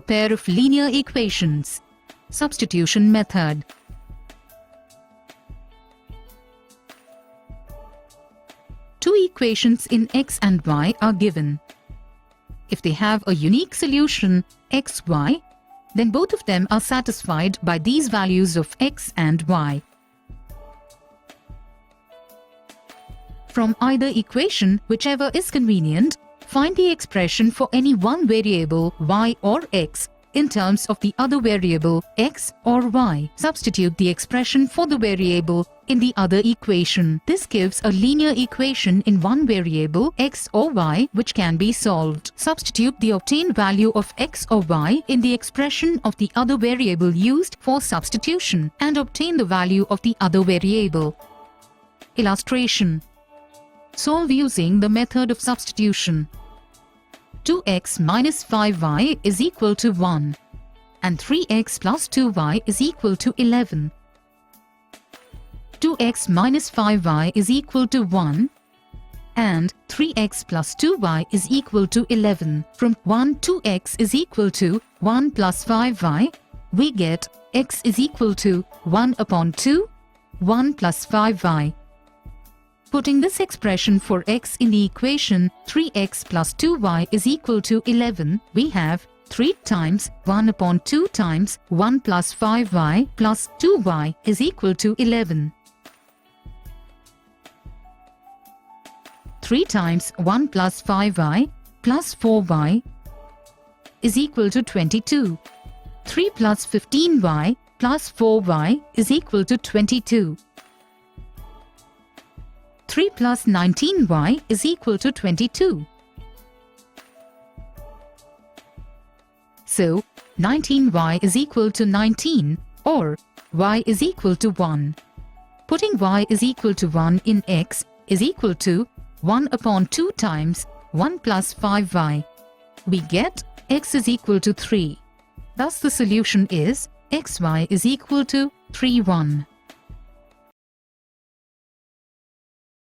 pair of linear equations. Substitution method. Two equations in x and y are given. If they have a unique solution x, y, then both of them are satisfied by these values of x and y. From either equation, whichever is convenient, find the expression for any one variable y or x in terms of the other variable x or y. Substitute the expression for the variable in the other equation. This gives a linear equation in one variable x or y which can be solved. Substitute the obtained value of x or y in the expression of the other variable used for substitution and obtain the value of the other variable. Illustration. Solve using the method of substitution. 2x minus 5y is equal to 1 and 3x plus 2y is equal to 11. 2x minus 5y is equal to 1 and 3x plus 2y is equal to 11. From 1 to x is equal to 1 plus 5y, we get x is equal to 1 upon 2, 1 plus 5y. Putting this expression for x in the equation 3x plus 2y is equal to 11, we have 3 times 1 upon 2 times 1 plus 5y plus 2y is equal to 11. 3 times 1 plus 5y plus 4y is equal to 22. 3 plus 15y plus 4y is equal to 22. 3 plus 19y is equal to 22. So, 19y is equal to 19 or y is equal to 1. Putting y is equal to 1 in x is equal to 1 upon 2 times 1 plus 5y. We get x is equal to 3. Thus the solution is xy is equal to 3, 1.